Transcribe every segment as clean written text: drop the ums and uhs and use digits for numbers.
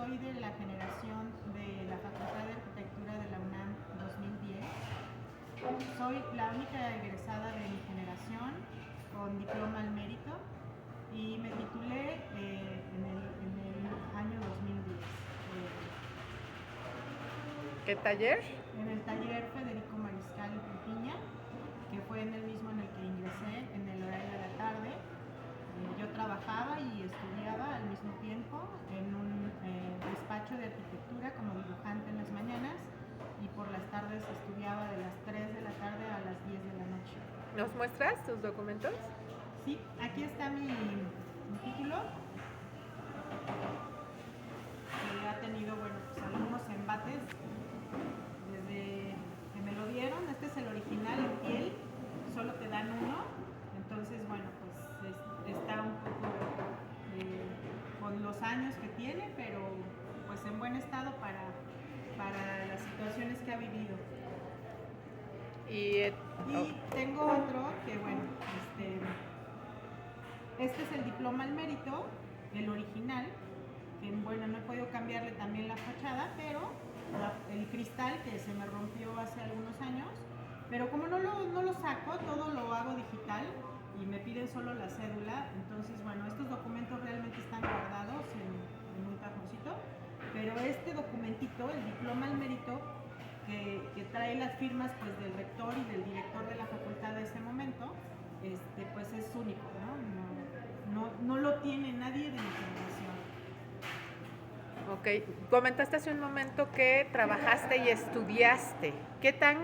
soy de la generación de la Facultad de Arquitectura de la UNAM 2010. Soy la única egresada de mi generación con diploma al mérito y me titulé en el año 2010. ¿Qué taller? En el taller Federico Mariscal Piña, que fue en el mismo en el que ingresé en el horario de la tarde. Yo trabajaba y estudiaba al mismo tiempo en un despacho de arquitectura como dibujante en las mañanas y por las tardes estudiaba de las 3 de la tarde a las 10 de la noche. ¿Nos muestras tus documentos? Sí, aquí está mi título, que ha tenido pues, algunos embates desde que me lo dieron. Este es el original en piel, solo te dan uno, entonces bueno, pues está un poco con los años que tiene, pero pues en buen estado para las situaciones que ha vivido. Y tengo otro que bueno, este es el diploma al mérito, el original, que bueno, no he podido cambiarle también la fachada, pero el cristal que se me rompió hace algunos años, pero como no lo saco, todo lo hago digital y me piden solo la cédula, entonces bueno, estos documentos realmente están guardados en un cajoncito, pero este documentito, el diploma al mérito, que trae las firmas pues del rector y del director de la facultad de ese momento, pues es único, no lo tiene nadie de mi generación. Ok, comentaste hace un momento que trabajaste y estudiaste. ¿Qué tan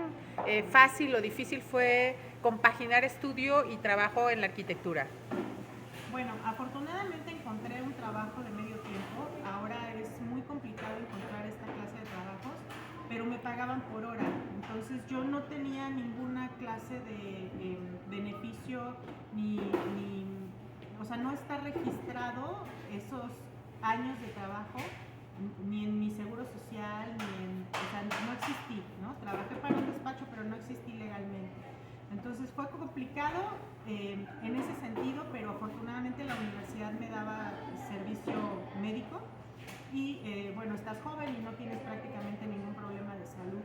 fácil o difícil fue compaginar estudio y trabajo en la arquitectura? Bueno, afortunadamente encontré un trabajo de medio tiempo. Ahora es muy complicado encontrar esta clase de trabajos, pero me pagaban por hora. Entonces yo no tenía ninguna clase de beneficio o sea, no está registrado esos años de trabajo ni en mi seguro social, o sea, no existí, ¿no? Trabajé para un despacho, pero no existí legalmente. Entonces fue complicado en ese sentido, pero afortunadamente la universidad me daba servicio médico y bueno, estás joven y no tienes prácticamente ningún problema de salud.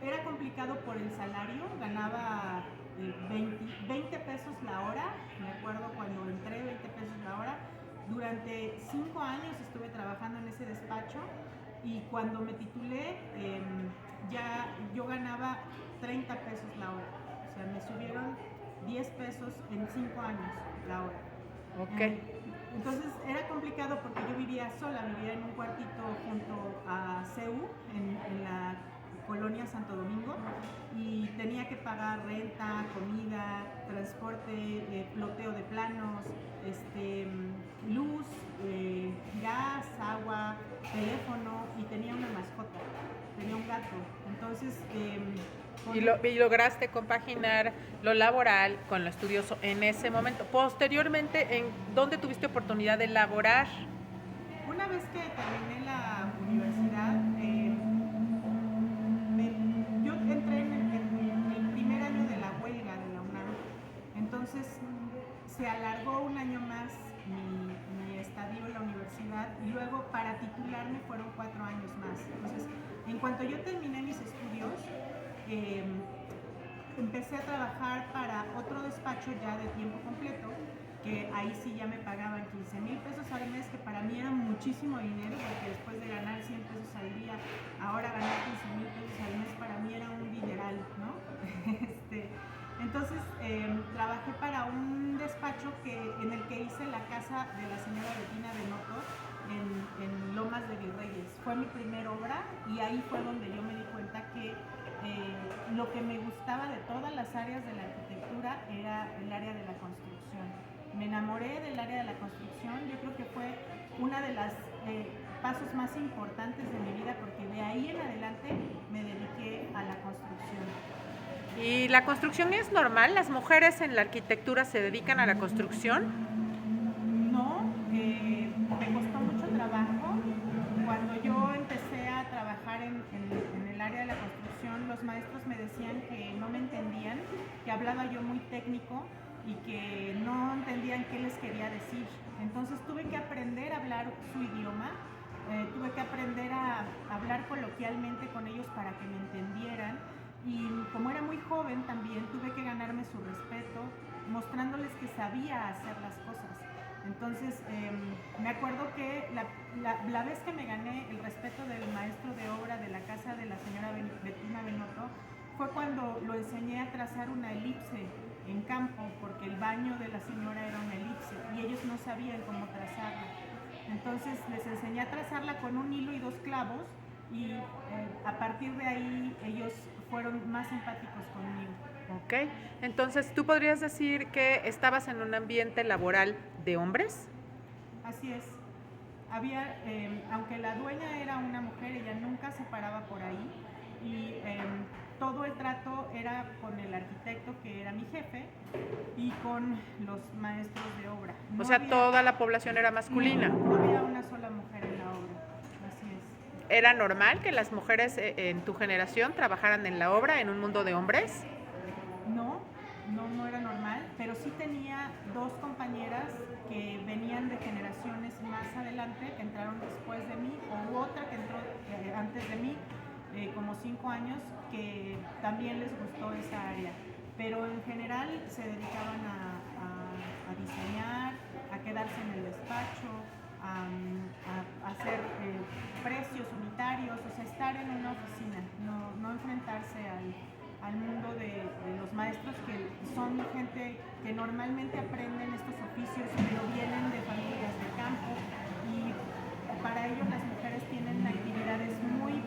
Era complicado por el salario, ganaba 20 pesos la hora, me acuerdo cuando entré, 20 pesos la hora. Durante 5 años estuve trabajando en ese despacho y cuando me titulé ya yo ganaba 30 pesos la hora. O sea, me subieron 10 pesos en 5 años la hora. Ok. Entonces era complicado porque yo vivía sola, vivía en un cuartito junto a CEU, en la colonia Santo Domingo, y tenía que pagar renta, comida, transporte, ploteo de planos, luz, gas, agua, teléfono, y tenía una mascota, tenía un gato. Entonces Y lograste compaginar lo laboral con lo estudioso en ese momento. Posteriormente, ¿en dónde tuviste oportunidad de laborar? una vez que terminé la universidad, yo entré en el primer año de la huelga de la UNAM, entonces se alargó un año más mi estadio en la universidad y luego para titularme fueron 4 años más. Entonces, en cuanto yo terminé mis estudios, empecé a trabajar para otro despacho ya de tiempo completo, que ahí sí ya me pagaban 15,000 pesos al mes, que para mí era muchísimo dinero, porque después de ganar 100 pesos al día, ahora ganar 15,000 pesos al mes para mí era un dineral, ¿no? Entonces trabajé para un despacho en el que hice la casa de la señora Bettina Benotto en Lomas de Virreyes. Fue mi primera obra y ahí fue donde yo me di cuenta que lo que me gustaba de todas las áreas de la arquitectura era el área de la construcción. Me enamoré del área de la construcción, yo creo que fue una de las pasos más importantes de mi vida, porque de ahí en adelante me dediqué a la construcción. ¿Y la construcción es normal? ¿Las mujeres en la arquitectura se dedican a la construcción? No, me costó mucho trabajo. Cuando yo empecé a trabajar en el área de la construcción, los maestros me decían que no me entendían, que hablaba yo muy técnico y que no entendían qué les quería decir. Entonces tuve que aprender a hablar su idioma tuve que aprender a hablar coloquialmente con ellos para que me entendieran. Y como era muy joven también tuve que ganarme su respeto, mostrándoles que sabía hacer las cosas. Entonces me acuerdo que la vez que me gané el respeto del maestro de obra de la casa de la señora Bettina Benotto fue cuando lo enseñé a trazar una elipse en campo, porque el baño de la señora era una elipse y ellos no sabían cómo trazarla. Entonces les enseñé a trazarla con un hilo y 2 clavos y a partir de ahí ellos fueron más empáticos conmigo. Ok, entonces tú podrías decir que estabas en un ambiente laboral de hombres. Así es. Había, aunque la dueña era una mujer, ella nunca se paraba por ahí y todo el trato era con el arquitecto, que era mi jefe, y con los maestros de obra. O sea, toda la población era masculina. No había una sola mujer en la obra, así es. ¿Era normal que las mujeres en tu generación trabajaran en la obra en un mundo de hombres? No era normal, pero sí tenía 2 compañeras que venían de generaciones más adelante, que entraron después de mí, o otra que entró antes de mí, como 5 años, que también les gustó esa área. Pero en general se dedicaban a diseñar, a quedarse en el despacho, a hacer precios unitarios, o sea, estar en una oficina, no enfrentarse al mundo de los maestros, que son gente que normalmente aprenden estos oficios, pero vienen de familias de campo, y para ellos las mujeres tienen actividades muy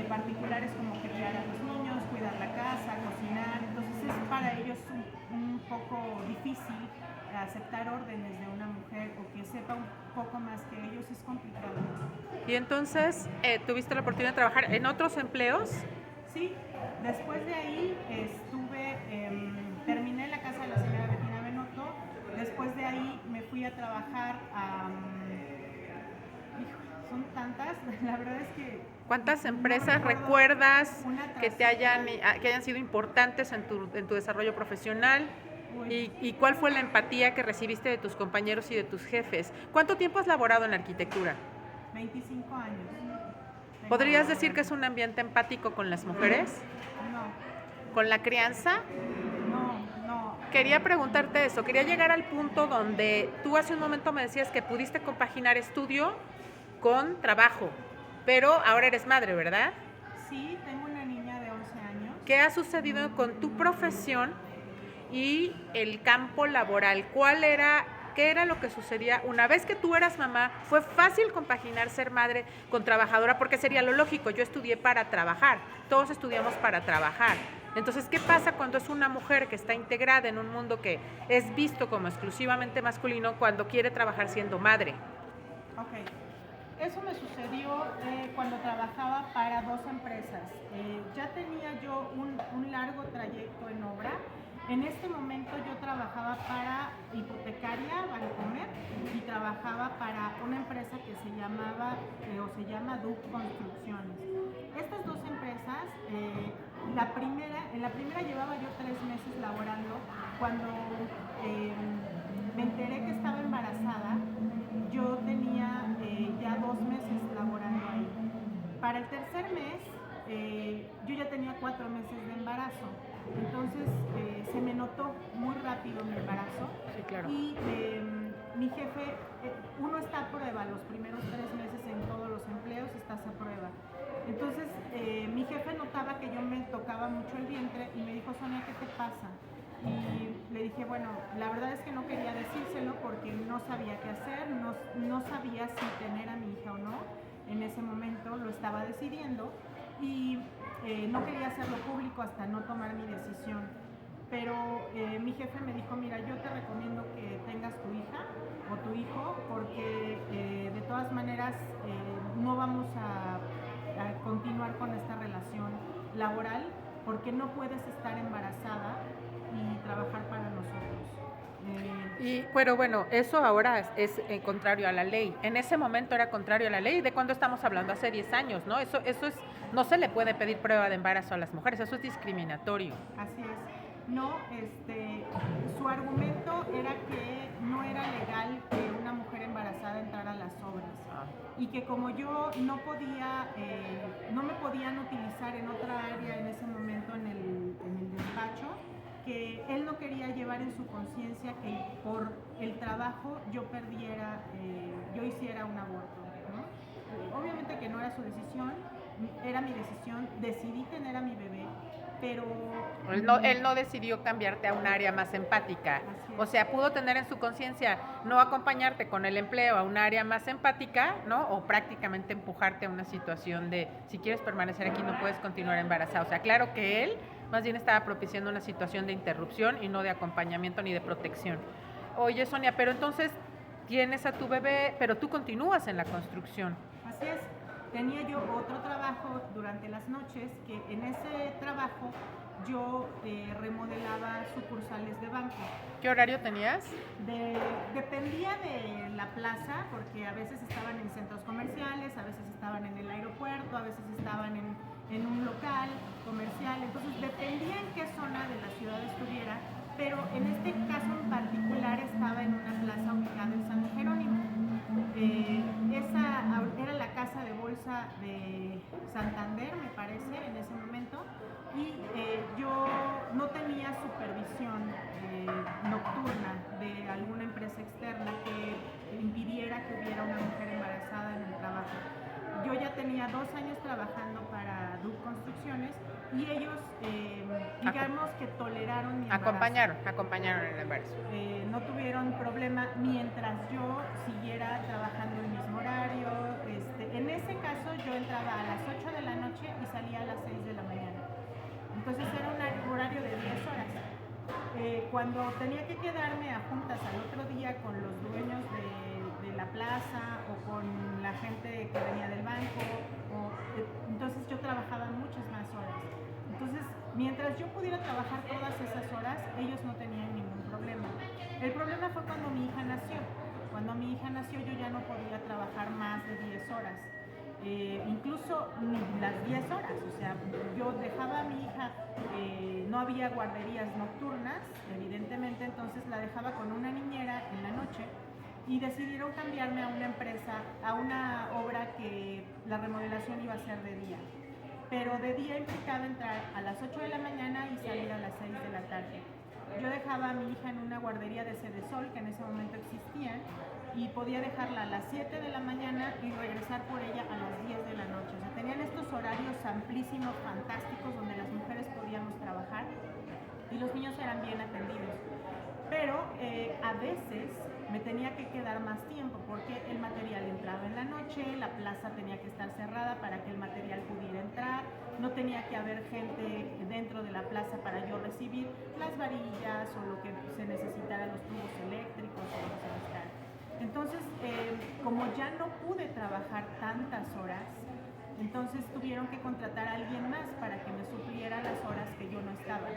particulares, como criar a los niños, cuidar la casa, cocinar. Entonces es para ellos un poco difícil aceptar órdenes de una mujer o que sepa un poco más que ellos, es complicado. Y entonces, ¿tuviste la oportunidad de trabajar en otros empleos? Sí, después de ahí terminé la casa de la señora Bettina Benotto. Después de ahí me fui a trabajar a... son tantas, la verdad es que... ¿Cuántas empresas no recuerdas que hayan sido importantes en tu desarrollo profesional? ¿Y cuál fue la empatía que recibiste de tus compañeros y de tus jefes? ¿Cuánto tiempo has laborado en la arquitectura? 25 años. ¿Podrías decir que es un ambiente empático con las mujeres? No. ¿Con la crianza? No. Quería preguntarte eso, quería llegar al punto donde tú hace un momento me decías que pudiste compaginar estudio con trabajo, pero ahora eres madre, ¿verdad? Sí, tengo una niña de 11 años. ¿Qué ha sucedido con tu profesión y el campo laboral? ¿Qué era lo que sucedía una vez que tú eras mamá? ¿Fue fácil compaginar ser madre con trabajadora? Porque sería lo lógico, yo estudié para trabajar, todos estudiamos para trabajar. Entonces, ¿qué pasa cuando es una mujer que está integrada en un mundo que es visto como exclusivamente masculino cuando quiere trabajar siendo madre? Ok, eso me sucedió cuando trabajaba para 2 empresas. Ya tenía yo un largo trayecto en obra. En este momento yo trabajaba para Hipotecaria Bancomer y trabajaba para una empresa que se llama DUC Construcciones. Estas 2 empresas, en la primera llevaba yo 3 meses laborando. Cuando me enteré que estaba embarazada, yo tenía ya 2 meses laborando ahí. Para el tercer mes, yo ya tenía 4 meses de embarazo. Entonces se me notó muy rápido mi embarazo. Sí, claro. Y mi jefe, uno está a prueba los primeros 3 meses en todos los empleos, estás a prueba. Entonces mi jefe notaba que yo me tocaba mucho el vientre y me dijo: Sonia, ¿qué te pasa? Y le dije, bueno, la verdad es que no quería decírselo porque no sabía qué hacer, no sabía si tener a mi hija o no. En ese momento lo estaba decidiendo y no quería hacerlo público hasta no tomar mi decisión. Pero mi jefe me dijo: mira, yo te recomiendo que tengas tu hija o tu hijo, porque de todas maneras no vamos a continuar con esta relación laboral, porque no puedes estar embarazada y trabajar para nosotros. Pero bueno, eso ahora es contrario a la ley. En ese momento era contrario a la ley. ¿De cuándo estamos hablando? Hace 10 años, ¿no? Eso es, no se le puede pedir prueba de embarazo a las mujeres, eso es discriminatorio. Así es. No, su argumento era que no era legal que una mujer embarazada embarazada entrar a las obras. Ah. Y que como yo no me podían utilizar en otra área en ese momento en el despacho, que él no quería llevar en su conciencia que por el trabajo yo hiciera un aborto, ¿no? Obviamente que no era su decisión, era mi decisión, decidí tener a mi bebé, pero... Él no decidió cambiarte a un área más empática. O sea, pudo tener en su conciencia no acompañarte con el empleo a un área más empática, ¿no? O prácticamente empujarte a una situación de, si quieres permanecer aquí no puedes continuar embarazada. O sea, claro que él más bien estaba propiciando una situación de interrupción y no de acompañamiento ni de protección. Oye, Sonia, pero entonces tienes a tu bebé, pero tú continúas en la construcción. Así es. Tenía yo otro trabajo durante las noches, que en ese trabajo yo remodelaba sucursales de banco. ¿Qué horario tenías? Dependía de la plaza, porque a veces estaban en centros comerciales, a veces estaban en el aeropuerto, a veces estaban en un local comercial, entonces dependía en qué zona de la ciudad estuviera, pero en este caso en particular estaba en una plaza ubicada en San Jerónimo. Esa era la casa de bolsa de Santander, me parece, en ese momento, y yo no tenía supervisión nocturna de alguna empresa externa que impidiera que hubiera una mujer embarazada en el trabajo. Yo ya tenía 2 años trabajando para DUC Construcciones y ellos, digamos que toleraron mi embarazo. Acompañaron el embarazo. No tuvieron problema mientras yo siguiera trabajando el mismo horario. En ese caso yo entraba a las 8 de la noche y salía a las 6 de la mañana. Entonces era un horario de 10 horas. Cuando tenía que quedarme a juntas al otro día con los dueños de la plaza o con la gente que venía del banco, entonces yo trabajaba muchas más horas. Entonces, mientras yo pudiera trabajar todas esas horas, ellos no tenían ningún problema. El problema fue cuando mi hija nació. Cuando mi hija nació yo ya no podía trabajar más de 10 horas. Incluso ni las 10 horas, o sea, yo dejaba a mi hija, no había guarderías nocturnas, evidentemente, entonces la dejaba con una niñera en la noche y decidieron cambiarme a una empresa, a una obra que la remodelación iba a ser de día. Pero de día implicaba entrar a las 8 de la mañana y salir a las 6 de la tarde. Yo dejaba a mi hija en una guardería de Sedesol, que en ese momento existían, y podía dejarla a las 7 de la mañana y regresar por ella a las 10 de la noche. O sea, tenían estos horarios amplísimos, fantásticos, donde las mujeres podíamos trabajar y los niños eran bien atendidos. Pero a veces me tenía que quedar más tiempo porque el material entraba en la noche, la plaza tenía que estar cerrada para que el material pudiera entrar, no tenía que haber gente dentro de la plaza para yo recibir las varillas o lo que se necesitara, los tubos eléctricos o lo que se necesitara. Entonces, como ya no pude trabajar tantas horas, entonces tuvieron que contratar a alguien más para que me supliera las horas que yo no estaba.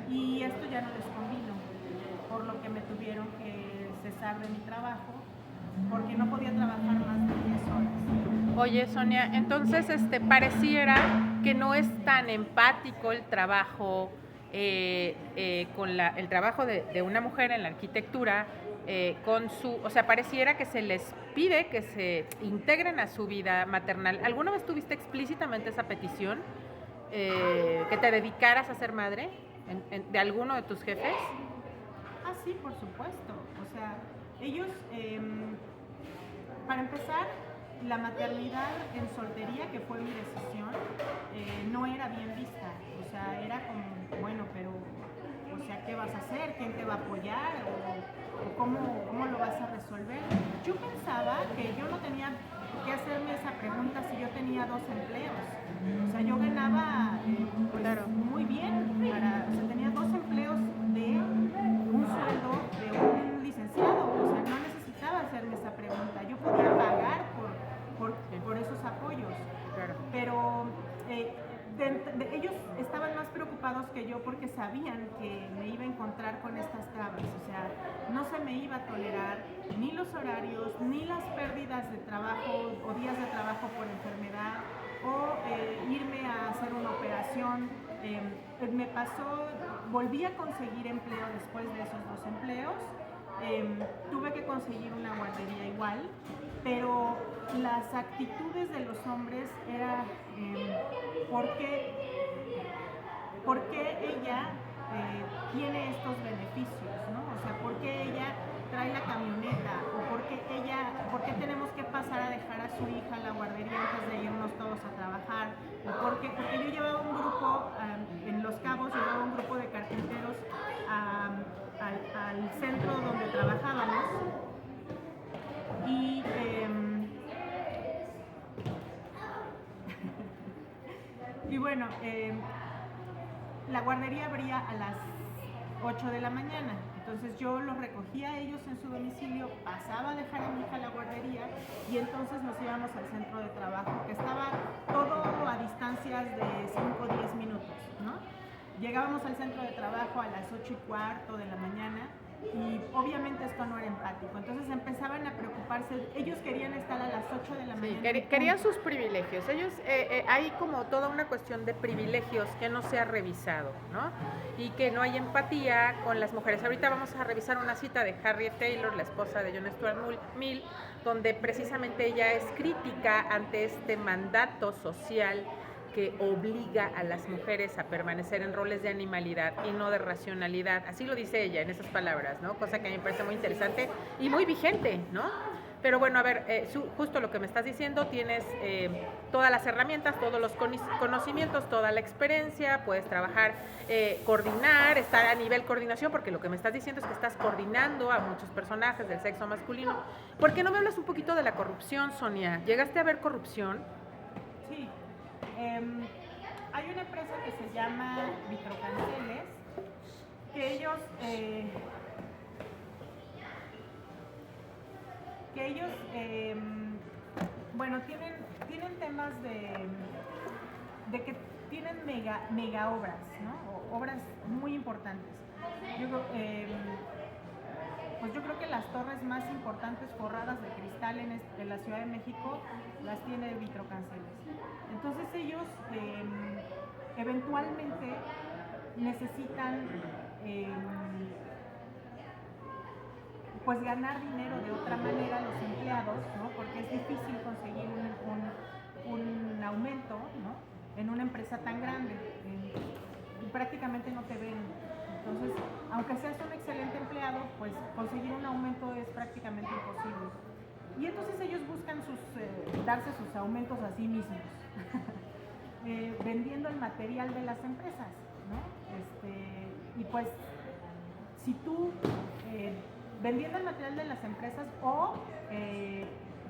Y esto ya no les convino, por lo que me tuvieron que cesar de mi trabajo, porque no podía trabajar más de 10 horas. Oye, Sonia, entonces pareciera que no es tan empático el trabajo el trabajo de una mujer en la arquitectura, o sea, pareciera que se les pide que se integren a su vida maternal. ¿Alguna vez tuviste explícitamente esa petición, que te dedicaras a ser madre de alguno de tus jefes? Ah, sí, por supuesto. O sea, ellos, para empezar, la maternidad en soltería, que fue mi decisión, no era bien vista. O sea, era como, bueno, pero, o sea, ¿qué vas a hacer? ¿Quién te va a apoyar? ¿O cómo lo vas a resolver? Yo pensaba que yo no tenía que hacerme esa pregunta si yo tenía 2 empleos. O sea, yo ganaba pues, Claro. muy bien. O sea, tenía 2 empleos de un sueldo de un licenciado. O sea, no necesitaba hacerme esa pregunta. Yo podía pagar por esos apoyos. Claro. Pero ellos estaban más preocupados que yo porque sabían que me iba a encontrar con estas trabas. O sea, no se me iba a tolerar ni los horarios, ni las pérdidas de trabajo o días de trabajo por enfermedad o irme a hacer una operación. Me pasó, volví a conseguir empleo después de esos 2 empleos tuve que conseguir una guardería igual, pero las actitudes de los hombres era ¿por qué ella tiene estos beneficios, ¿no? O sea, ¿por qué ella trae la camioneta? ¿O por qué tenemos que pasar a dejar a su hija a la guardería antes de irnos todos a trabajar? ¿O porque yo llevaba un grupo, en Los Cabos llevaba un grupo de carpinteros al centro donde trabajábamos y bueno, la guardería abría a las 8 de la mañana. Entonces yo los recogía a ellos en su domicilio, pasaba a dejar a mi hija a la guardería y entonces nos íbamos al centro de trabajo, que estaba todo a distancias de 5 o 10 minutos, ¿no? Llegábamos al centro de trabajo a las 8:15 de la mañana y obviamente esto no era empático. Entonces empezaban a preocuparse, ellos querían estar a las 8 de la mañana. Querían sus privilegios. Ellos, hay como toda una cuestión de privilegios que no se ha revisado, ¿no? Y que no hay empatía con las mujeres. Ahorita vamos a revisar una cita de Harriet Taylor, la esposa de John Stuart Mill, donde precisamente ella es crítica ante este mandato social que obliga a las mujeres a permanecer en roles de animalidad y no de racionalidad. Así lo dice ella en esas palabras, ¿no? Cosa que a mí me parece muy interesante y muy vigente, ¿no? Pero bueno, a ver, justo lo que me estás diciendo, tienes todas las herramientas, todos los conocimientos, toda la experiencia, puedes trabajar, coordinar, estar a nivel coordinación, porque lo que me estás diciendo es que estás coordinando a muchos personajes del sexo masculino. ¿Por qué no me hablas un poquito de la corrupción, Sonia? ¿Llegaste a ver corrupción? Sí. Hay una empresa que se llama Vitrocanceles, que ellos bueno, tienen temas de que tienen mega obras, ¿no? O obras muy importantes. Pues yo creo que las torres más importantes forradas de cristal en la Ciudad de México las tiene Vitrocanceles. Entonces ellos eventualmente necesitan pues ganar dinero de otra manera los empleados, ¿no? Porque es difícil conseguir un aumento, ¿no? En una empresa tan grande y prácticamente no te ven. Entonces, aunque seas un excelente empleado, pues conseguir un aumento es prácticamente imposible. Y entonces ellos buscan darse sus aumentos a sí mismos, vendiendo el material de las empresas, ¿no? Y pues, si tú, vendiendo el material de las empresas o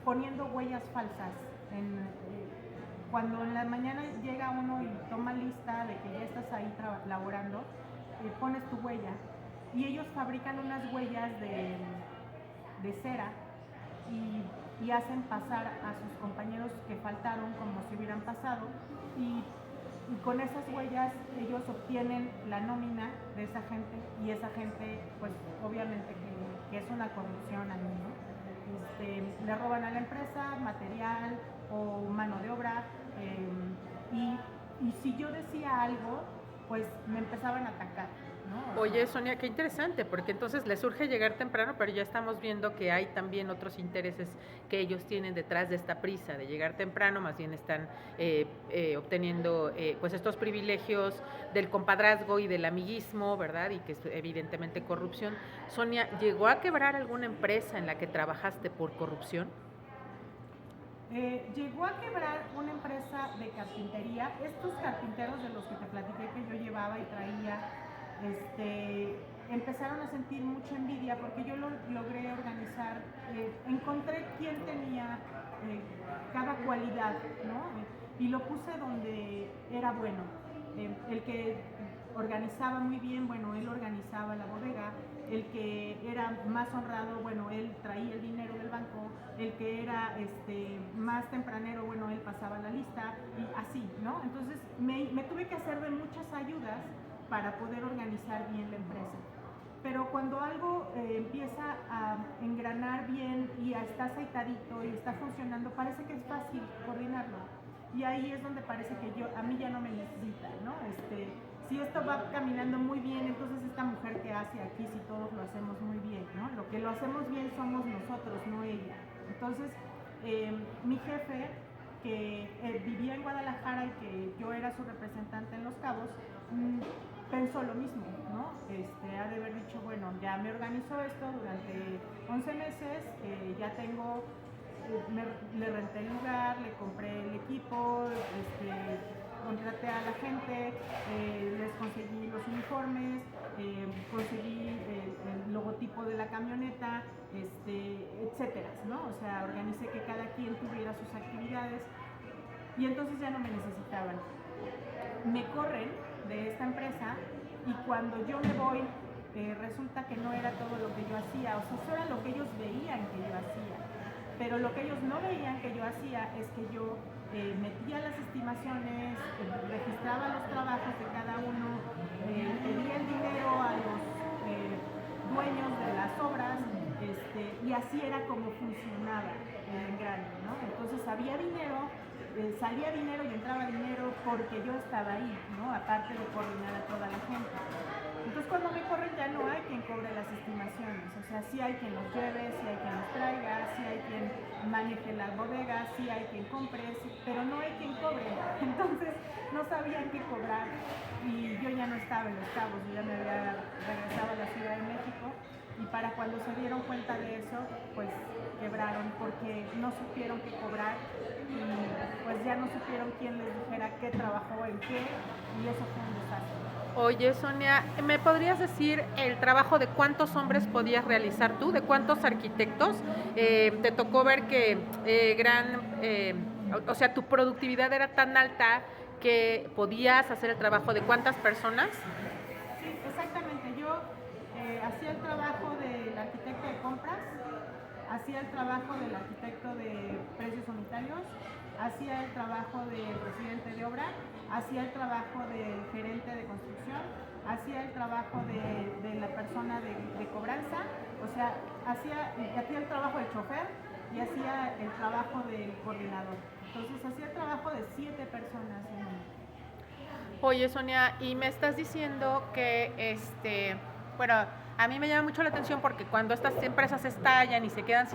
poniendo huellas falsas, cuando en la mañana llega uno y toma lista de que ya estás ahí laborando, pones tu huella y ellos fabrican unas huellas de cera y hacen pasar a sus compañeros que faltaron como si hubieran pasado y con esas huellas ellos obtienen la nómina de esa gente y esa gente pues obviamente que es una corrupción ahí, ¿no? Le roban a la empresa material o mano de obra y si yo decía algo pues me empezaban a atacar, ¿no? Oye, Sonia, qué interesante, porque entonces les surge llegar temprano, pero ya estamos viendo que hay también otros intereses que ellos tienen detrás de esta prisa de llegar temprano, más bien están obteniendo pues estos privilegios del compadrazgo y del amiguismo, ¿verdad? Y que es evidentemente corrupción. Sonia, ¿llegó a quebrar alguna empresa en la que trabajaste por corrupción? Llegó a quebrar una empresa de carpintería. Estos carpinteros de los que te platiqué que yo llevaba y traía, empezaron a sentir mucha envidia porque yo logré organizar, encontré quién tenía cada cualidad, ¿no? Y lo puse donde era bueno. El que organizaba muy bien, bueno, él organizaba la bodega. El que era más honrado, bueno, él traía el dinero del banco. El que era más tempranero, bueno, él pasaba la lista y así, ¿no? Entonces me tuve que hacer de muchas ayudas para poder organizar bien la empresa. Pero cuando algo empieza a engranar bien y está aceitadito y está funcionando, parece que es fácil coordinarlo. Y ahí es donde parece que a mí ya no me necesita, ¿no? Si esto va caminando muy bien, entonces esta mujer que hace aquí, si todos lo hacemos muy bien, ¿no? Lo que lo hacemos bien somos nosotros, no ella. Entonces, mi jefe, que vivía en Guadalajara y que yo era su representante en Los Cabos, pensó lo mismo, ¿no? Ha de haber dicho, bueno, ya me organizó esto durante 11 meses, ya tengo, le renté el lugar, le compré el equipo, contraté a la gente, les conseguí los uniformes, conseguí el logotipo de la camioneta, etcétera, ¿no? O sea, organicé que cada quien tuviera sus actividades y entonces ya no me necesitaban. Me corren de esta empresa y cuando yo me voy, resulta que no era todo lo que yo hacía, o sea, eso era lo que ellos veían que yo hacía. Pero lo que ellos no veían que yo hacía es que yo metía las estimaciones, registraba los trabajos de cada uno, pedía el dinero a los dueños de las obras, y así era como funcionaba el engrane, ¿no? Entonces había dinero, salía dinero y entraba dinero porque yo estaba ahí, ¿no? Aparte de coordinar a toda la gente. Entonces cuando me corren ya no hay quien cobre las estimaciones, o sea, sí hay quien los lleve, sí hay quien los traiga, sí hay quien maneje las bodegas, sí hay quien compre, pero no hay quien cobre. Entonces no sabían qué cobrar y yo ya no estaba en Los Cabos, yo ya me había regresado a la Ciudad de México y para cuando se dieron cuenta de eso, pues quebraron porque no supieron qué cobrar y pues ya no supieron quién les dijera qué trabajó en qué y eso fue un desastre. Oye, Sonia, ¿me podrías decir el trabajo de cuántos hombres podías realizar tú? ¿De cuántos arquitectos? ¿Te tocó ver que o sea, tu productividad era tan alta que podías hacer el trabajo de cuántas personas? Sí, exactamente. Yo hacía el trabajo del arquitecto de compras, hacía el trabajo del arquitecto de precios unitarios, hacía el trabajo del presidente de obra, hacía el trabajo del gerente de construcción, hacía el trabajo de la persona de cobranza, o sea, hacía el trabajo del chofer y hacía el trabajo del coordinador. Entonces hacía el trabajo de 7 personas en uno. Oye, Sonia, y me estás diciendo que, bueno, a mí me llama mucho la atención porque cuando estas empresas estallan y se quedan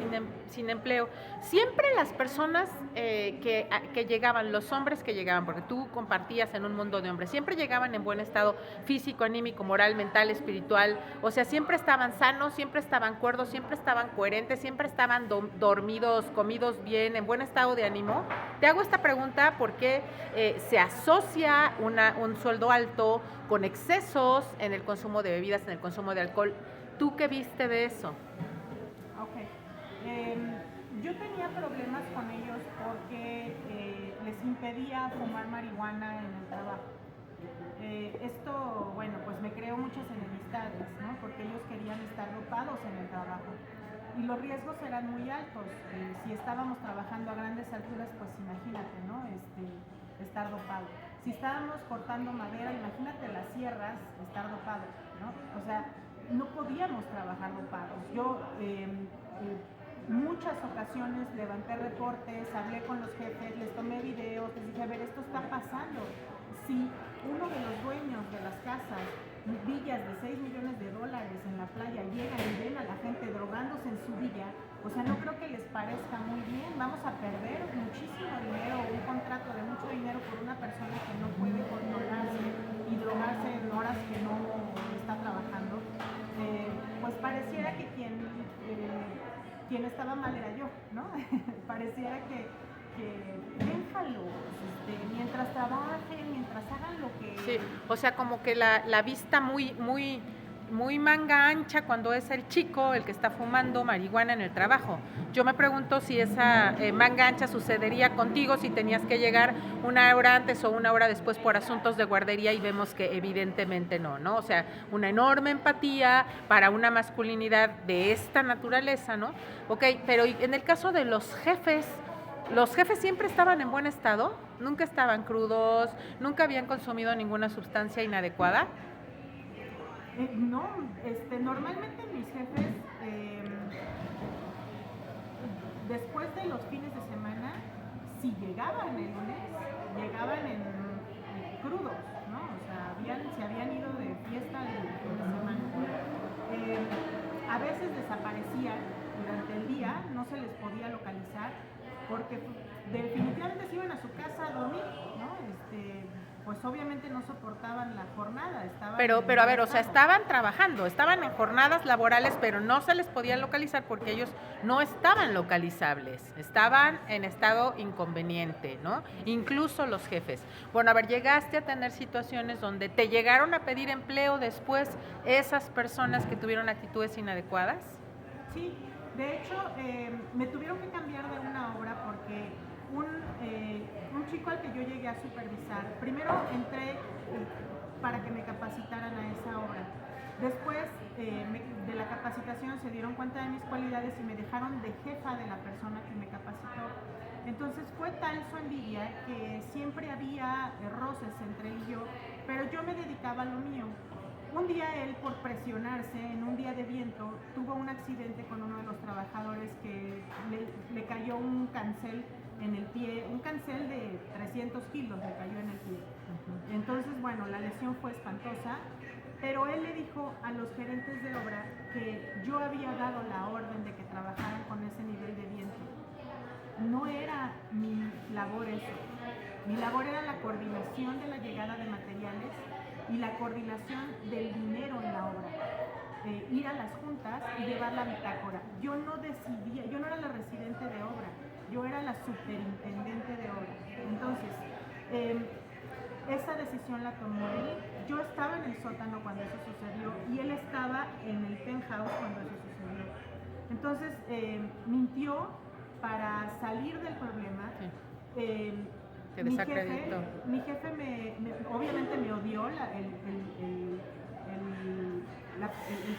sin empleo, siempre las personas que llegaban, los hombres que llegaban, porque tú compartías en un mundo de hombres, siempre llegaban en buen estado físico, anímico, moral, mental, espiritual, o sea, siempre estaban sanos, siempre estaban cuerdos, siempre estaban coherentes, siempre estaban dormidos, comidos bien, en buen estado de ánimo. Te hago esta pregunta porque se asocia un sueldo alto con excesos en el consumo de bebidas, en el consumo de alcohol. ¿Tú qué viste de eso? Ok. Yo tenía problemas con ellos porque les impedía fumar marihuana en el trabajo. Esto, bueno, pues me creó muchas enemistades, ¿no? Porque ellos querían estar dopados en el trabajo. Y los riesgos eran muy altos. Si estábamos trabajando a grandes alturas, pues imagínate, ¿no? Estar dopado. Si estábamos cortando madera, imagínate las sierras, estar dopado, ¿no? O sea, no podíamos trabajar dopados. Yo muchas ocasiones levanté reportes, hablé con los jefes, les tomé videos, les dije, a ver, esto está pasando. Si uno de los dueños de las casas, villas de 6 millones de dólares en la playa, llegan y ven a la gente drogándose en su villa, o sea, no creo que les parezca muy bien. Vamos a perder muchísimo dinero, un contrato de mucho dinero por una persona que no puede controlarse y drogarse en horas que no está trabajando. Pues pareciera que quien estaba mal era yo, ¿no? Pareciera que déjalos, mientras trabajen, mientras hagan lo que... Sí, o sea, como que la vista muy manga ancha cuando es el chico el que está fumando marihuana en el trabajo. Yo me pregunto si esa manga ancha sucedería contigo si tenías que llegar una hora antes o una hora después por asuntos de guardería y vemos que evidentemente no, ¿no? O sea, una enorme empatía para una masculinidad de esta naturaleza, ¿no? Ok, pero en el caso de los jefes siempre estaban en buen estado, nunca estaban crudos, nunca habían consumido ninguna sustancia inadecuada. No, normalmente mis jefes, después de los fines de semana, si llegaban el lunes, llegaban en crudos, ¿no? O sea, se habían ido de fiesta el fin de semana. a veces desaparecían durante el día, no se les podía localizar, porque definitivamente se iban a su casa a dormir, ¿no? Pues obviamente no soportaban la jornada, estaban Pero en a ver, o estado. sea, estaban trabajando, estaban en jornadas laborales, pero no se les podía localizar porque ellos no estaban localizables, estaban en estado inconveniente, ¿no? Incluso los jefes. Bueno, a ver, llegaste a tener situaciones donde te llegaron a pedir empleo después esas personas que tuvieron actitudes inadecuadas. Sí, de hecho me tuvieron que cambiar de una obra porque un chico al que yo llegué a supervisar, primero entré para que me capacitaran a esa obra. Después de la capacitación se dieron cuenta de mis cualidades y me dejaron de jefa de la persona que me capacitó. Entonces fue tal su envidia que siempre había roces entre él y yo, pero yo me dedicaba a lo mío. Un día él, por presionarse, en un día de viento, tuvo un accidente con uno de los trabajadores que le cayó un cancel en el pie, un cancel de 300 kilos le cayó en el pie. Entonces, bueno, la lesión fue espantosa, pero él le dijo a los gerentes de obra que yo había dado la orden de que trabajaran con ese nivel de viento. No era mi labor eso. Mi labor era la coordinación de la llegada de materiales y la coordinación del dinero en la obra. Ir a las juntas y llevar la bitácora. Yo no decidía, yo no era la residente de obra, yo era la superintendente de obra. Entonces, esa decisión la tomó él. Yo estaba en el sótano cuando eso sucedió y él estaba en el penthouse cuando eso sucedió. Entonces, mintió para salir del problema. Te desacreditó. Mi jefe obviamente me odió, el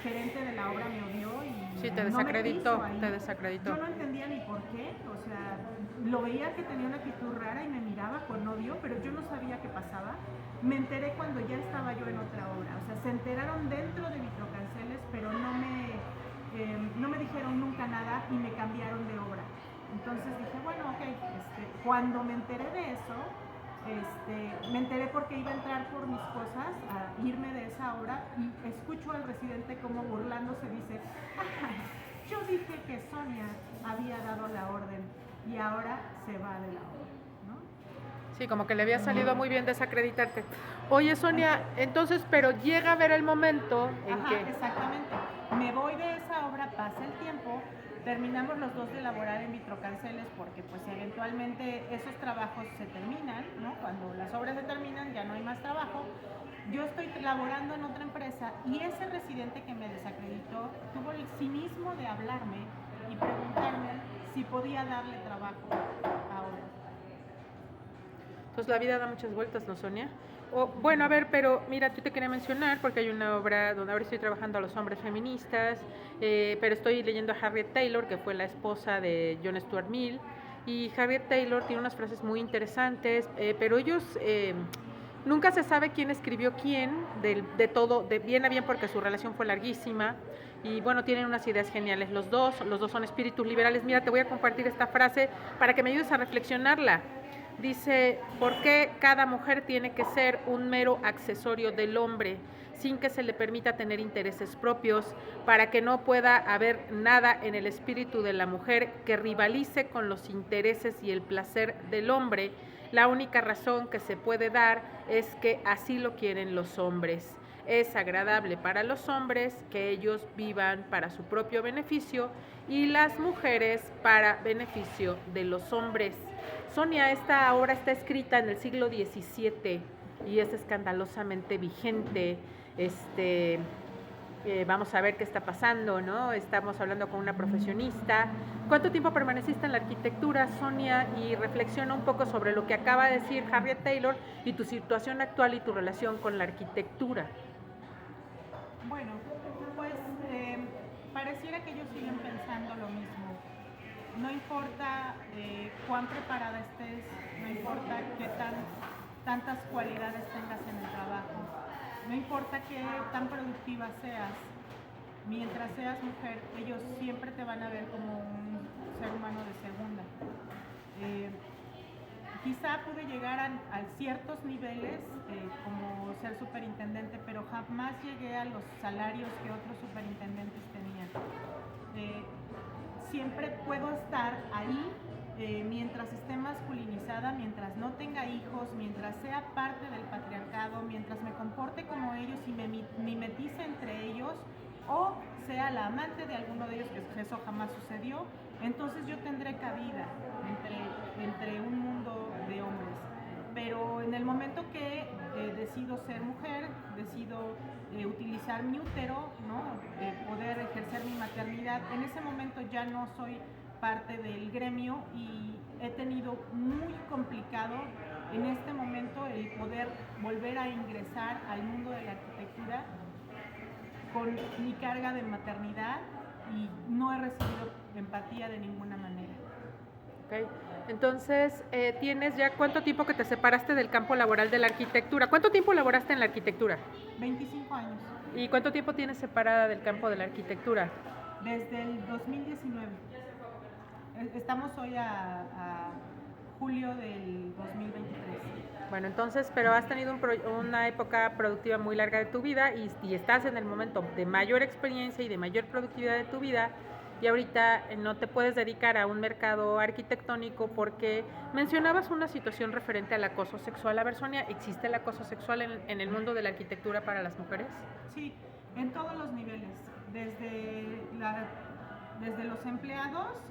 gerente de la obra me odió y sí, te desacreditó, te desacreditó. Yo no entendía ni por qué, o sea, lo veía que tenía una actitud rara y me miraba con odio, pero yo no sabía qué pasaba. Me enteré cuando ya estaba yo en otra obra, o sea, se enteraron dentro de Vitrocanceles, pero no me dijeron nunca nada y me cambiaron de obra. Entonces dije, bueno, ok, cuando me enteré de eso, me enteré porque iba a entrar por mis cosas, a irme de esa obra, y escucho al residente como burlándose, dice, yo dije que Sonia había dado la orden y ahora se va de la obra, ¿no? Sí, como que le había salido muy bien desacreditarte. Oye, Sonia, entonces, pero llega a ver el momento en que... Exactamente. Me voy de esa obra, pasa el tiempo, terminamos los dos de laborar en Vitrocanceles porque pues eventualmente esos trabajos se terminan, ¿no? Cuando las obras se terminan ya no hay más trabajo. Yo estoy laborando en otra empresa y ese residente que me desacreditó tuvo el cinismo de hablarme y preguntarme si podía darle trabajo ahora. Pues la vida da muchas vueltas, ¿no, Sonia? Bueno, a ver, pero mira, yo te quería mencionar porque hay una obra donde ahora estoy trabajando a los hombres feministas, pero estoy leyendo a Harriet Taylor, que fue la esposa de John Stuart Mill, y Harriet Taylor tiene unas frases muy interesantes, pero ellos... nunca se sabe quién escribió quién, de todo, de bien a bien, porque su relación fue larguísima, y bueno, tienen unas ideas geniales los dos son espíritus liberales. Mira, te voy a compartir esta frase para que me ayudes a reflexionarla. Dice, ¿por qué cada mujer tiene que ser un mero accesorio del hombre, sin que se le permita tener intereses propios, para que no pueda haber nada en el espíritu de la mujer que rivalice con los intereses y el placer del hombre? La única razón que se puede dar es que así lo quieren los hombres. Es agradable para los hombres que ellos vivan para su propio beneficio y las mujeres para beneficio de los hombres. Sonia, esta obra está escrita en el siglo XVII y es escandalosamente vigente. Vamos a ver qué está pasando, ¿no? Estamos hablando con una profesionista. ¿Cuánto tiempo permaneciste en la arquitectura, Sonia? Y reflexiona un poco sobre lo que acaba de decir Harriet Taylor y tu situación actual y tu relación con la arquitectura. Bueno, pues pareciera que ellos siguen pensando lo mismo. No importa cuán preparada estés, no importa qué tantas cualidades tengas en el trabajo, no importa qué tan productiva seas, mientras seas mujer, ellos siempre te van a ver como un ser humano de segunda. quizá pude llegar a ciertos niveles, como ser superintendente, pero jamás llegué a los salarios que otros superintendentes tenían. Siempre puedo estar ahí mientras esté masculinizada, mientras no tenga hijos, mientras sea parte del patriarcado, mientras me comporte como ellos y me mimetice entre ellos, o sea la amante de alguno de ellos, que eso jamás sucedió. Entonces yo tendré cabida entre un mundo de hombres. Pero en el momento que decido ser mujer, decido utilizar mi útero, ¿no? Poder ejercer mi maternidad, en ese momento ya no soy parte del gremio y he tenido muy complicado en este momento el poder volver a ingresar al mundo de la arquitectura con mi carga de maternidad, y no he recibido empatía de ninguna manera. Okay. Entonces, ¿tienes ya cuánto tiempo que te separaste del campo laboral de la arquitectura? ¿Cuánto tiempo laboraste en la arquitectura? 25 años. ¿Y cuánto tiempo tienes separada del campo de la arquitectura? Desde el 2019. Estamos hoy a julio del 2023. Bueno, entonces, pero has tenido una época productiva muy larga de tu vida y estás en el momento de mayor experiencia y de mayor productividad de tu vida, y ahorita no te puedes dedicar a un mercado arquitectónico porque mencionabas una situación referente al acoso sexual. A ver, Sonia, ¿existe el acoso sexual en el mundo de la arquitectura para las mujeres? Sí, en todos los niveles, desde los empleados,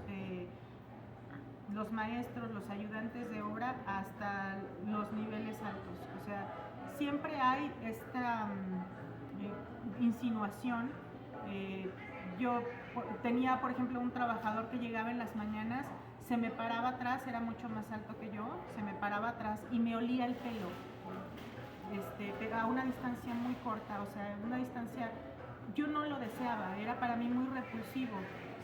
los maestros, los ayudantes de obra, hasta los niveles altos. O sea, siempre hay esta insinuación. Yo tenía, por ejemplo, un trabajador que llegaba en las mañanas, se me paraba atrás, era mucho más alto que yo, se me paraba atrás y me olía el pelo, pero a una distancia muy corta, o sea, una distancia, yo no lo deseaba, era para mí muy repulsivo.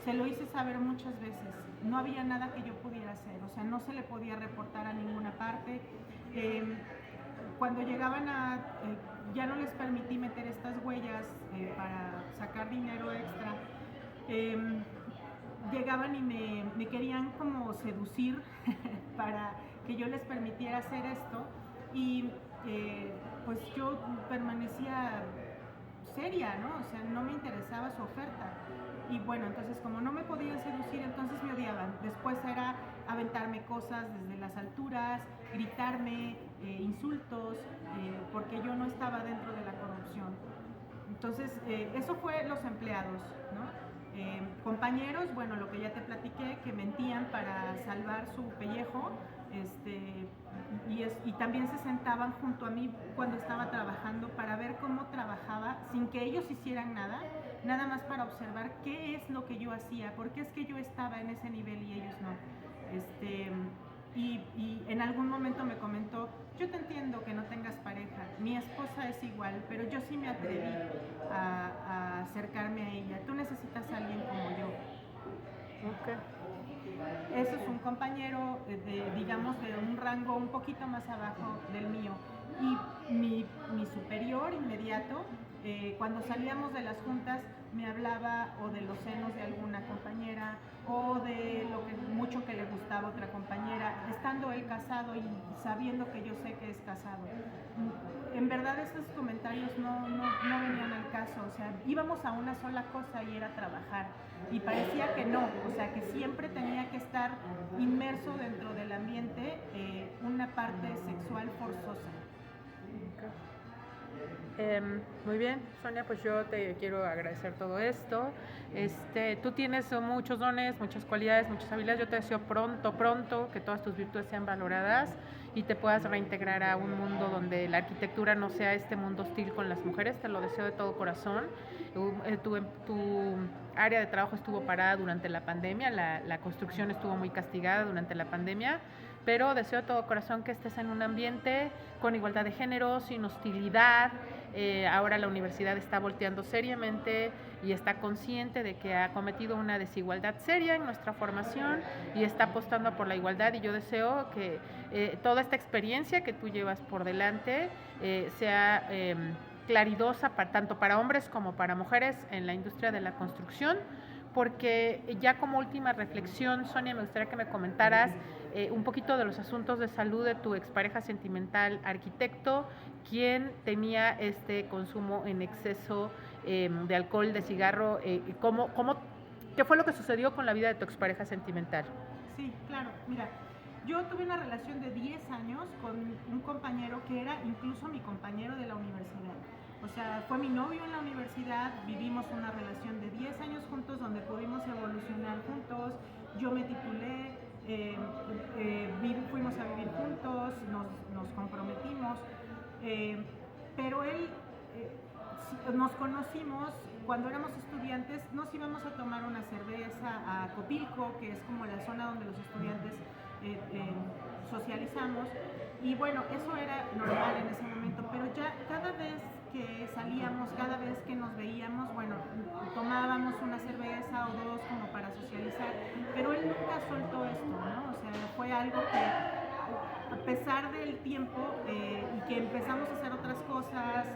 Se lo hice saber muchas veces, no había nada que yo pudiera hacer, o sea, no se le podía reportar a ninguna parte. Cuando llegaban ya no les permití meter estas huellas para sacar dinero extra. Llegaban y me querían como seducir para que yo les permitiera hacer esto, y pues yo permanecía seria, ¿no? O sea, no me interesaba su oferta. Y bueno, entonces como no me podían seducir, entonces me odiaban. Después era aventarme cosas desde las alturas, gritarme insultos, porque yo no estaba dentro de la corrupción. Entonces, eso fue los empleados, ¿no? Compañeros, bueno, lo que ya te platiqué, que mentían para salvar su pellejo, y también se sentaban junto a mí cuando estaba trabajando para ver cómo trabajaba sin que ellos hicieran nada más para observar qué es lo que yo hacía, por qué es que yo estaba en ese nivel y ellos no. Y en algún momento me comentó, yo te entiendo que no tengas pareja, mi esposa es igual, pero yo sí me atreví a acercarme a ella, tú necesitas a alguien como yo. Okay. Eso es un compañero, digamos, de un rango un poquito más abajo del mío. Y mi superior inmediato, cuando salíamos de las juntas, me hablaba o de los senos de alguna compañera o de lo que mucho que le gustaba a otra compañera, estando él casado y sabiendo que yo sé que es casado. En verdad esos comentarios no venían al caso, o sea, íbamos a una sola cosa y era trabajar, y parecía que no, o sea, que siempre tenía que estar inmerso dentro del ambiente una parte sexual forzosa. Muy bien, Sonia, pues yo te quiero agradecer todo esto. Tú tienes muchos dones, muchas cualidades, muchas habilidades. Yo te deseo pronto que todas tus virtudes sean valoradas y te puedas reintegrar a un mundo donde la arquitectura no sea este mundo hostil con las mujeres. Te lo deseo de todo corazón. Tu área de trabajo estuvo parada durante la pandemia, la construcción estuvo muy castigada durante la pandemia, pero deseo de todo corazón que estés en un ambiente con igualdad de género, sin hostilidad. Ahora la universidad está volteando seriamente y está consciente de que ha cometido una desigualdad seria en nuestra formación y está apostando por la igualdad, y yo deseo que toda esta experiencia que tú llevas por delante sea claridosa tanto para hombres como para mujeres en la industria de la construcción, porque ya como última reflexión, Sonia, me gustaría que me comentaras un poquito de los asuntos de salud de tu expareja sentimental arquitecto, quien tenía este consumo en exceso de alcohol, de cigarro, ¿qué fue lo que sucedió con la vida de tu expareja sentimental? Sí, claro. Mira, yo tuve una relación de 10 años con un compañero que era incluso mi compañero de la universidad. O sea, fue mi novio en la universidad, vivimos una relación de 10 años juntos donde pudimos evolucionar juntos. Yo me titulé, fuimos a vivir juntos, nos comprometimos, eh, pero él, nos conocimos cuando éramos estudiantes, nos íbamos a tomar una cerveza a Copilco, que es como la zona donde los estudiantes socializamos, y bueno, eso era normal en ese momento, pero ya cada vez que salíamos, cada vez que nos veíamos, bueno, tomábamos una cerveza o dos como para socializar, pero él nunca soltó esto, ¿no? O sea, fue algo que a pesar del tiempo y que empezamos a hacer otras cosas,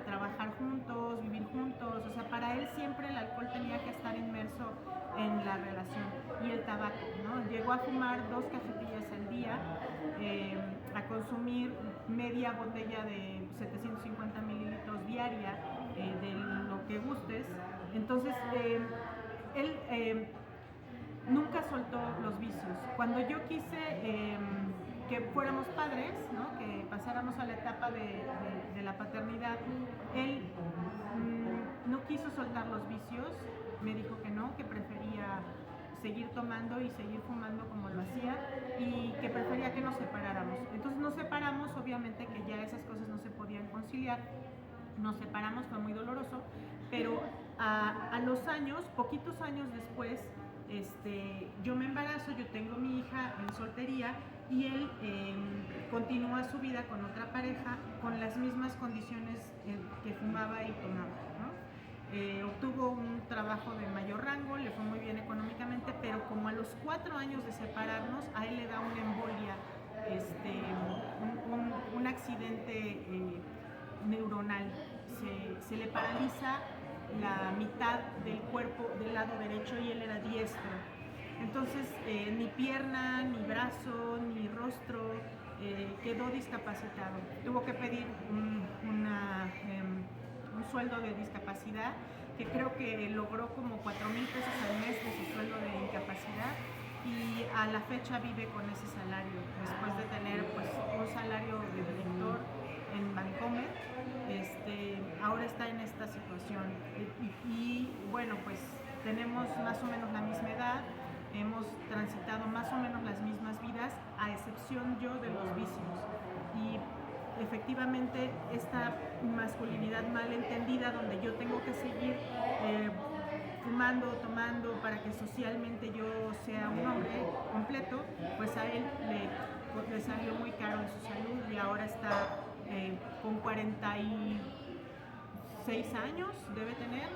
trabajar juntos, vivir juntos, o sea, para él siempre el alcohol tenía que estar inmerso en la relación y el tabaco, ¿no? Llegó a fumar 2 cajetillas al día, a consumir media botella de 750 mililitros diaria, de lo que gustes. Entonces, él nunca soltó los vicios. Cuando yo quise que fuéramos padres, ¿no? Que pasáramos a la etapa de la paternidad, él no quiso soltar los vicios, me dijo que no, que prefería seguir tomando y seguir fumando como lo hacía y que prefería que nos separáramos. Entonces nos separamos, obviamente que ya esas cosas no se podían conciliar, nos separamos, fue muy doloroso, pero a los años, poquitos años después, yo me embarazo, yo tengo mi hija en soltería y él continúa su vida con otra pareja con las mismas condiciones que fumaba y tomaba, ¿no? Obtuvo un trabajo de mayor rango, le fue muy bien económicamente, pero como a los 4 años de separarnos, a él le da una embolia, un accidente neuronal, se le paraliza la mitad del cuerpo del lado derecho y él era diestro. Entonces, ni pierna, ni brazo, ni rostro, quedó discapacitado. Tuvo que pedir un sueldo de discapacidad, que creo que logró como 4,000 pesos al mes de su sueldo de incapacidad, y a la fecha vive con ese salario, después de tener pues un salario de director en Vancomer. Ahora está en esta situación y bueno, pues tenemos más o menos la misma edad, hemos transitado más o menos las mismas vidas, a excepción yo de los vicios. Y efectivamente esta masculinidad mal entendida, donde yo tengo que seguir fumando, tomando para que socialmente yo sea un hombre completo, pues a él le salió muy caro en su salud y ahora está con 46 años, debe tener,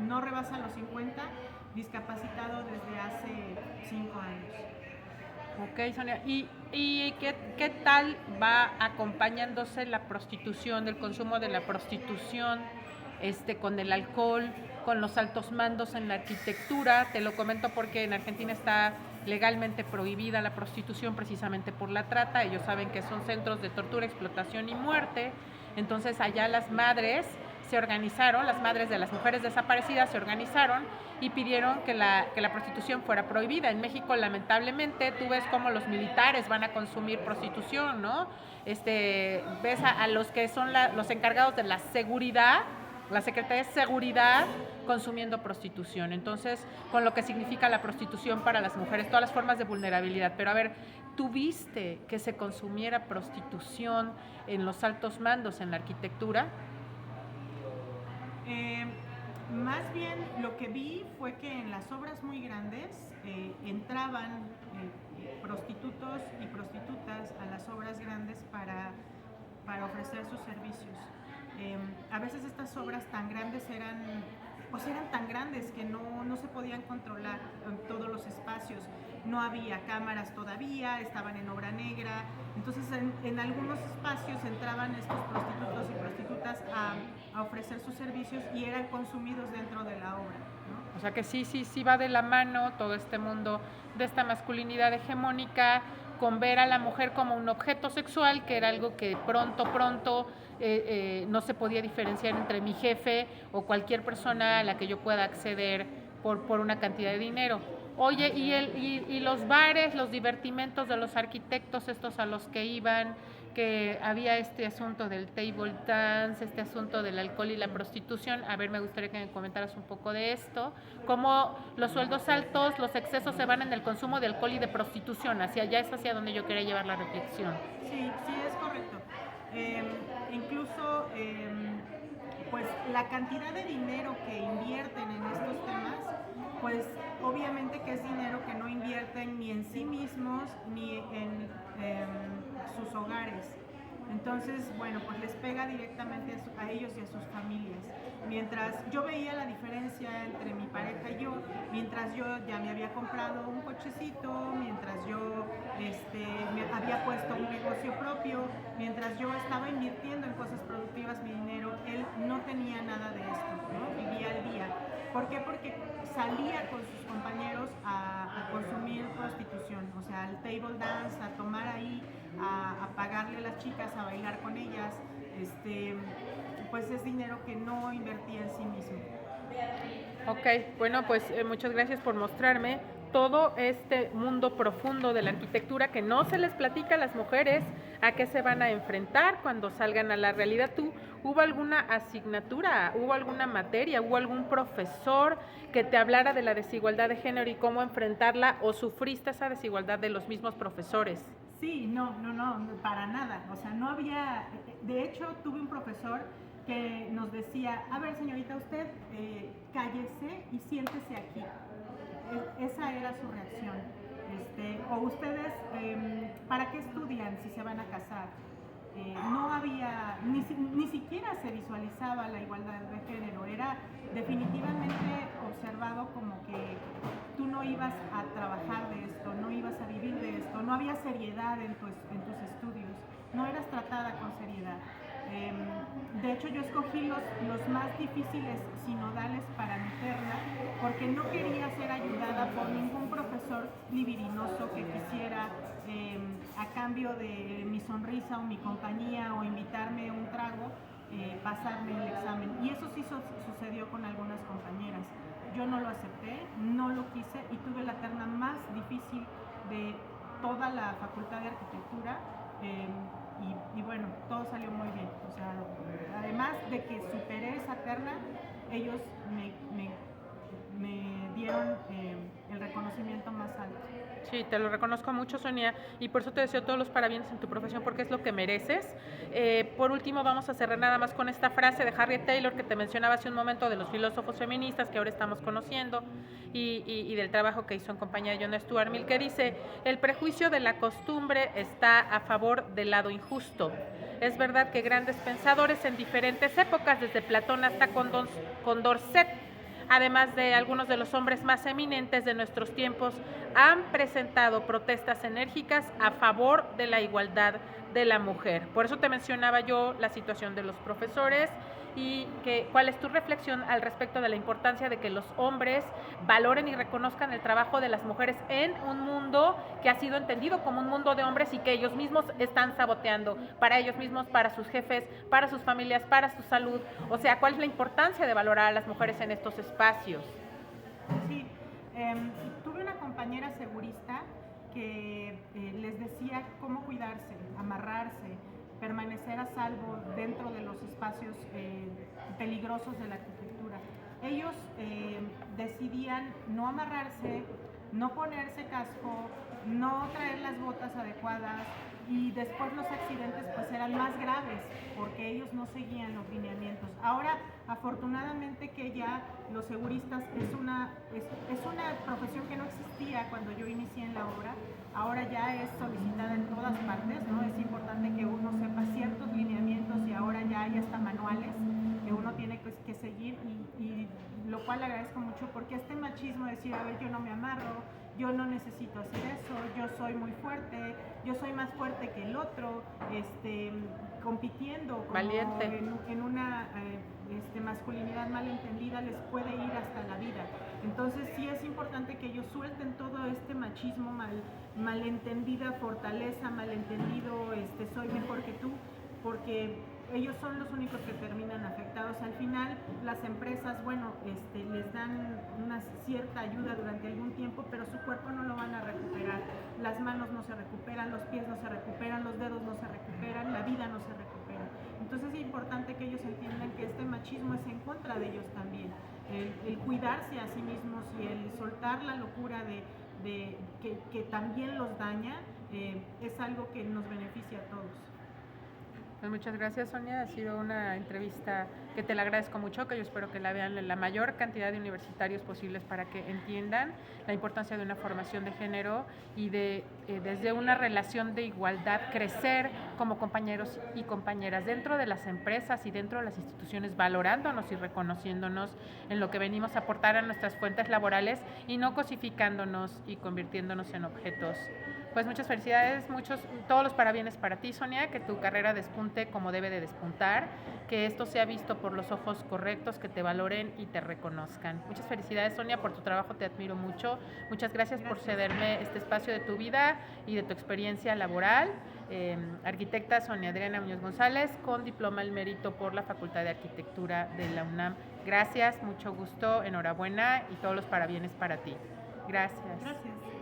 no rebasa los 50, discapacitado desde hace 5 años. Ok, Sonia. ¿Y qué tal va acompañándose la prostitución, el consumo de la prostitución, con el alcohol, con los altos mandos en la arquitectura? Te lo comento porque en Argentina está legalmente prohibida la prostitución precisamente por la trata. Ellos saben que son centros de tortura, explotación y muerte. Entonces allá las madres se organizaron, las madres de las mujeres desaparecidas se organizaron y pidieron que la prostitución fuera prohibida. En México, lamentablemente, tú ves cómo los militares van a consumir prostitución, ¿no? Ves a los que son los encargados de la seguridad, la Secretaría de Seguridad, consumiendo prostitución. Entonces, con lo que significa la prostitución para las mujeres, todas las formas de vulnerabilidad. Pero a ver, ¿tuviste que se consumiera prostitución en los altos mandos en la arquitectura? Más bien lo que vi fue que en las obras muy grandes entraban prostitutos y prostitutas a las obras grandes para ofrecer sus servicios. A veces estas obras tan grandes eran tan grandes que no se podían controlar en todos los espacios. No había cámaras todavía, estaban en obra negra. Entonces en algunos espacios entraban estos prostitutos y prostitutas a ofrecer sus servicios y eran consumidos dentro de la obra, ¿no? O sea que sí va de la mano todo este mundo de esta masculinidad hegemónica con ver a la mujer como un objeto sexual, que era algo que pronto no se podía diferenciar entre mi jefe o cualquier persona a la que yo pueda acceder por una cantidad de dinero. Oye, y los bares, los divertimentos de los arquitectos estos a los que iban, que había este asunto del table dance, este asunto del alcohol y la prostitución. A ver, me gustaría que me comentaras un poco de esto. Cómo los sueldos altos, los excesos se van en el consumo de alcohol y de prostitución. Hacia allá es hacia donde yo quería llevar la reflexión. Sí, sí, es correcto. Incluso, pues la cantidad de dinero que invierten en estos temas, pues obviamente que es dinero que no invierten ni en sí mismos ni en sus hogares. Entonces, bueno, pues les pega directamente a ellos y a sus familias. Mientras yo veía la diferencia entre mi pareja y yo, mientras yo ya me había comprado un cochecito, mientras yo me había puesto un negocio propio, mientras yo estaba invirtiendo en cosas productivas mi dinero, él no tenía nada de esto, ¿no? Vivía al día. ¿Por qué? Porque salía con sus compañeros a consumir prostitución, o sea, al table dance, a tomar ahí, a pagarle a las chicas, a bailar con ellas, pues es dinero que no invertía en sí mismo. Ok, bueno, pues muchas gracias por mostrarme todo este mundo profundo de la arquitectura que no se les platica a las mujeres a qué se van a enfrentar cuando salgan a la realidad. ¿Tú hubo alguna asignatura, hubo alguna materia, hubo algún profesor que te hablara de la desigualdad de género y cómo enfrentarla o sufriste esa desigualdad de los mismos profesores? Sí, no, para nada. O sea, no había. De hecho, tuve un profesor que nos decía: a ver, señorita, usted cállese y siéntese aquí. Esa era su reacción. O ustedes, ¿para qué estudian si se van a casar? No había, ni siquiera se visualizaba la igualdad de género. Era definitivamente observado como que tú no ibas a trabajar de esto, no ibas a vivir de esto, no había seriedad en tus estudios, no eras tratada con seriedad. De hecho, yo escogí los más difíciles sinodales para mi terna porque no quería ser ayudada por ningún profesor libidinoso que quisiera, a cambio de mi sonrisa o mi compañía o invitarme a un trago, pasarme el examen. Y eso sí sucedió con algunas compañeras. Yo no lo acepté, no lo quise y tuve la terna más difícil de toda la Facultad de Arquitectura. Y bueno, todo salió muy bien. O sea, además de que superé esa terna, ellos me dieron el reconocimiento más alto. Sí, te lo reconozco mucho, Sonia, y por eso te deseo todos los parabienes en tu profesión, porque es lo que mereces. Por último, vamos a cerrar nada más con esta frase de Harriet Taylor que te mencionaba hace un momento, de los filósofos feministas que ahora estamos conociendo, y del trabajo que hizo en compañía de John Stuart Mill, que dice: el prejuicio de la costumbre está a favor del lado injusto. Es verdad que grandes pensadores en diferentes épocas, desde Platón hasta Condorcet, además de algunos de los hombres más eminentes de nuestros tiempos, han presentado protestas enérgicas a favor de la igualdad de la mujer. Por eso te mencionaba yo la situación de los profesores y cuál es tu reflexión al respecto de la importancia de que los hombres valoren y reconozcan el trabajo de las mujeres en un mundo que ha sido entendido como un mundo de hombres y que ellos mismos están saboteando para ellos mismos, para sus jefes, para sus familias, para su salud. O sea, ¿cuál es la importancia de valorar a las mujeres en estos espacios? Sí, tuve una compañera segurista que les decía cómo cuidarse, amarrarse, permanecer a salvo dentro de los espacios peligrosos de la arquitectura. Ellos decidían no amarrarse, no ponerse casco, no traer las botas adecuadas, y después los accidentes pues eran más graves porque ellos no seguían los lineamientos. Ahora, afortunadamente, que ya los seguristas es una profesión que no existía cuando yo inicié en la obra. Ahora ya es solicitada en todas partes, ¿no? Es importante que uno sepa ciertos lineamientos y ahora ya hay hasta manuales que uno tiene que seguir, y lo cual agradezco mucho, porque este machismo de decir: a ver, yo no me amarro, yo no necesito hacer eso, yo soy muy fuerte, yo soy más fuerte que el otro, compitiendo como Valiente. en una masculinidad malentendida les puede ir hasta la vida. Entonces sí es importante que ellos suelten todo este machismo malentendida fortaleza, malentendido soy mejor que tú, porque ellos son los únicos que terminan afectados. Al final las empresas, bueno, les dan una cierta ayuda durante algún tiempo, pero su cuerpo no lo van a recuperar. Las manos no se recuperan, los pies no se recuperan, los dedos no se recuperan, la vida no se recupera. Entonces es importante que ellos entiendan que este machismo es en contra de ellos también. El cuidarse a sí mismos y el soltar la locura que también los daña, es algo que nos beneficia a todos. Pues muchas gracias, Sonia. Ha sido una entrevista que te la agradezco mucho, que yo espero que la vean la mayor cantidad de universitarios posibles para que entiendan la importancia de una formación de género y desde una relación de igualdad crecer como compañeros y compañeras dentro de las empresas y dentro de las instituciones, valorándonos y reconociéndonos en lo que venimos a aportar a nuestras fuentes laborales y no cosificándonos y convirtiéndonos en objetos. Pues muchas felicidades, todos los parabienes para ti, Sonia, que tu carrera despunte como debe de despuntar, que esto sea visto por los ojos correctos, que te valoren y te reconozcan. Muchas felicidades, Sonia, por tu trabajo, te admiro mucho. Muchas gracias por cederme este espacio de tu vida y de tu experiencia laboral. Arquitecta Sonia Adriana Muñoz González, con diploma al mérito por la Facultad de Arquitectura de la UNAM. Gracias, mucho gusto, enhorabuena y todos los parabienes para ti. Gracias. Gracias.